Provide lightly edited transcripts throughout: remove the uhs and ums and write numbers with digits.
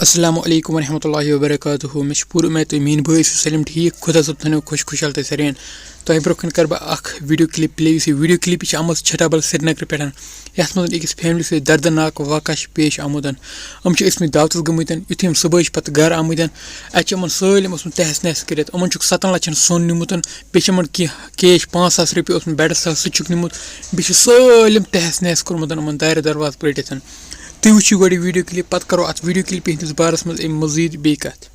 Asalamualeikum warahmatullahi wabarakatuh. میں چھُ پوٗرٕ اُمید تُہۍ میٛٲنۍ بٲے چھِو سٲلِم ٹھیٖک خۄدا صٲب تھٲینو خۄش خۄشحال تہٕ سارنٕے تۄہہِ برونٛہہ کَنہِ کَرٕ بہٕ اَکھ ویٖڈیو کِلِپ پٕلے یُس یہِ ویٖڈیو کِلِپ چھِ آمٕژ چھٹابل سرینگرٕ پٮ۪ٹھ یَتھ منٛز أکِس فیملی سۭتۍ دردناک واقعہ چھِ پیش آمُت یِم چھِ ٲسمٕتۍ دعوتَس گٔمٕتۍ یُتھُے یِم صُبحٲے چھِ پَتہٕ گَرٕ آمٕتۍ اَتہِ چھِ یِمَن سٲلِم اوسمُت تہس نہس کٔرِتھ یِمَن چھُکھ 7 لَچھَن سۄن نیُمُت بیٚیہِ چھِ یِمَن کینٛہہ کیش 5,000 رۄپیہِ اوسمُت بیڈَس تَل سُہ تہِ چھُکھ نیُمُت بیٚیہِ چھِ سٲلِم تہس نہس کوٚرمُت یِمَن دارِ دروازٕ پٔٹِتھ تُہۍ وٕچھِو گۄڈٕ یہِ ویٖڈیو کِلِپ پَتہٕ کَرو اَتھ ویٖڈیو کِلِپہِ ہِنٛدِس بارَس منٛز اَمہِ مٔزیٖد بیٚیہِ کَتھ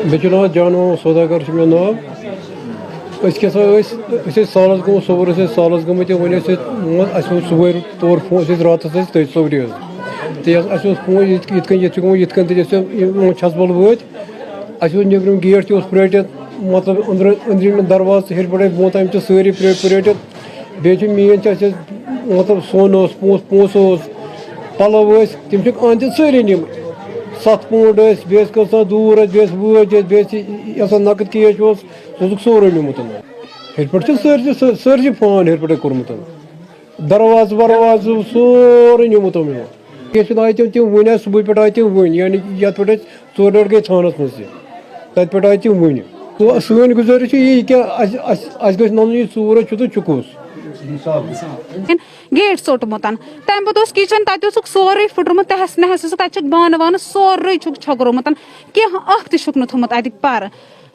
مےٚ چھُ ناو جانو سوداگر چھُ مےٚ ناو أسۍ کیٛاہ سا ٲسۍ سالَس گوٚمُت صُبحٲے ٲسۍ أسۍ سالَس گٔمٕتۍ وۄنۍ ٲسۍ اَسہِ اوس صُبحٲے تورٕ فون أسۍ ٲسۍ راتَس ٲسۍ تٔتھۍ صُبحٲے حظ تہٕ اَسہِ اوس فون یِتھ کٔنۍ چھُ گوٚمُت یِتھ کٔنۍ تہِ ٲسۍ چھژبل وٲتۍ اَسہِ اوس نیٚبرِم گیٹ تہِ اوس پرٛٲٹِتھ مطلب أنٛدرِم دروازٕ ہیٚرِ پٮ۪ٹھَے بۄن تام چھِ سٲری پرٛٲٹِتھ بیٚیہِ چھِ میٛٲنۍ چھِ اَسہِ مطلب سۄن اوس پونٛسہٕ اوس پَلو ٲسۍ تِم چھِکھ أنٛدۍ سٲری نِمٕتۍ 7 پونٛڈ ٲسۍ بیٚیہِ ٲسۍ کۭژاہ دوٗر ٲسۍ بیٚیہِ ٲسۍ وٲج ٲسۍ بیٚیہِ ٲسۍ یہِ ہسا نَقٕد کیش اوس سُہ اوسُکھ سورُے نیُمُت ہیٚرِ پٮ۪ٹھ چھِ سٲرسٕے فان ہیٚرِ پٮ۪ٹھَے کوٚرمُت دروازٕ وروازٕ سورُے نیُمُت یِمو کیٚنٛہہ آیہِ تِم وٕنۍ آسہِ صُبحٲے پٮ۪ٹھ آیہِ تِم وٕنۍ یعنی کہِ یَتھ پٮ۪ٹھ أسۍ 4 رٮ۪تھ گٔے ژھانٛڈَس منٛز تہِ تَتہِ پٮ۪ٹھ آیہِ تِم وٕنہِ سٲنۍ گُزٲرِش چھِ یی کہِ اَسہِ گژھِ نَنُن یہِ ژوٗر حظ چھُ تہٕ چُکوس گیٹ ژوٚٹمُت تَمہِ پَتہٕ اوس کِچن تَتہِ اوسُکھ سورُے پھٕٹرومُت تہس نہس اوسُکھ تَتہِ چھُکھ بانہٕ وانہٕ سورُے چھُکھ چھٔکرومُت کیٚنٛہہ اکھ تہِ چھُکھ نہٕ تھوٚمُت اَتِکۍ پَرٕ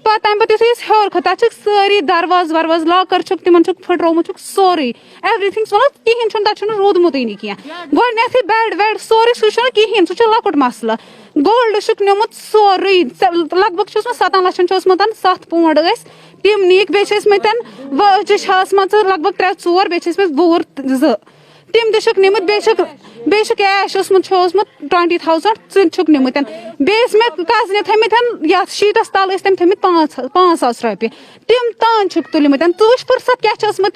پَتہٕ تَمہِ پَتہٕ یُتھُے أسۍ ہیوٚر کھٔتۍ تَتہِ چھِکھ سٲری دروازٕ وروازٕ لاکَر چھُکھ تِمن چھُکھ پھٕٹرومُت چھُکھ سورُے ایوری تھِنٛگ مطلب کِہیٖنۍ چھُنہٕ تَتہِ چھُنہٕ روٗدمُتٕے نہٕ کیٚنٛہہ گۄڈٕنیتھٕے بیڈ ویڈ سورُے سُہ چھُنہٕ کِہیٖنۍ سُہ چھُ لۄکُٹ مَسلہٕ گولڈ چھُکھ نیُمُت سورُے لگ بگ چھُ اوسمُت 7 لَچھَن چھُ اوسمُت 7 پونٛڈ ٲسۍ تِم نِیِکھ بیٚیہِ چھِ ٲسمٕتۍ وٲجہِ چھِ آسمَژٕ لگ بگ 3-4 بیٚیہِ چھِ ٲسمٕتۍ ووٗر 2 تِم تہِ چھِکھ نِمٕتۍ بیٚیہِ چھُ کیش اوسمُت چھُ اوسمُت 20,000 سُہ تہِ چھُکھ نِمٕتۍ بیٚیہِ ٲسۍ مےٚ کَزنہِ تھٲیمٕتۍ یَتھ شیٖٹَس تَل ٲسۍ تٔمۍ تھٲیمٕتۍ 5,000 رۄپیہِ تِم تام چھِکھ تُلمٕتۍ ژٕ وٕچھ فٕرسَت کیٛاہ چھِ ٲسمٕژ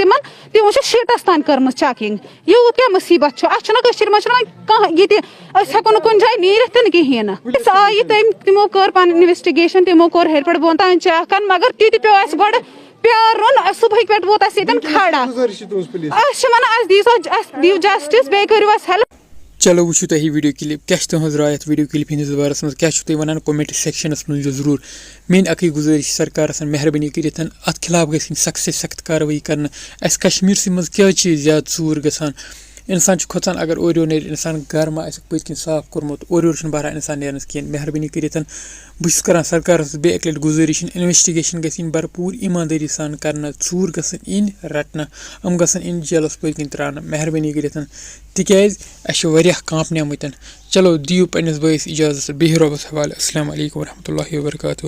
تِمو چھِ شیٖٹَس تام کٔرمٕژ چَکِنٛگ یوٗت کیٛاہ مُصیٖبت چھُ اَسہِ چھُنہ کٔشیٖرِ منٛز چھُنہ کانٛہہ یہِ تہِ أسۍ ہٮ۪کو نہٕ کُنہِ جایہِ نیٖرِتھ تہِ نہٕ کِہیٖنۍ نہٕ أسۍ آیہِ تِمو کٔر پَنٕنۍ اِنوٮ۪سٹِگیشَن تِمو کوٚر ہیٚرِ پٮ۪ٹھ بۄن تام چَک مگر تہِ تہِ پیوٚو اَسہِ گۄڈٕ پیارُن صُبحٕکۍ پٮ۪ٹھ ووت اَسہِ ییٚتٮ۪ن کھڑا أسۍ چھِ وَنان اَسہِ دِیِو جسٹِس بیٚیہِ کٔرِو اَسہِ ہٮ۪لٕپ چلو وٕچھِو تُہۍ یہِ ویٖڈیو کِلِپ کیٛاہ چھِ تُہٕنٛز راے اَتھ ویٖڈیو کِلِپ ہِنٛدِس بارَس منٛز کیٛاہ چھُو تُہۍ وَنان کومٮ۪نٛٹ سٮ۪کشَنَس منٛز ضروٗر میٛٲنۍ اَکٕے گُزٲرِش چھِ سرکارَس مہربٲنی کٔرِتھ اَتھ خِلاف گژھِ یِنۍ سخت سے سخت کاروٲیی کَرنہٕ اَسہِ کشمیٖرسٕے منٛز کیٛازِ چھِ زیادٕ ژوٗر گژھان اِنسان چھُ کھۄژان اگر اورٕ یورٕ نیرِ اِنسان گَرٕ ما آسٮ۪کھ پٔتۍ کِنۍ صاف کوٚرمُت اورٕ یورٕ چھُنہٕ بہران اِنسان نیرنَس کِہیٖنۍ مہربٲنی کٔرِتھ بہٕ چھُس کَران سرکارَس بیٚیہِ اَکہِ لَٹہِ گُزٲرِش اِنوٮ۪سٹِگیشَن گژھِ یِنۍ بھرپوٗر ایٖماندٲری سان کَرنہٕ ژوٗر گژھن یِنۍ رَٹنہٕ یِم گژھن یِنۍ جیلَس پٔتۍ کِنۍ ترٛاونہٕ مہربٲنی کٔرِتھ تِکیٛازِ اَسہِ چھِ واریاہ کانٛپنیمٕتۍ چلو دِیِو پنٛنِس بٲیِس اِجازت بیٚہِو رۄبَس حوالہٕ السلام علیکم ورحمتہ اللہ وبرکاتہ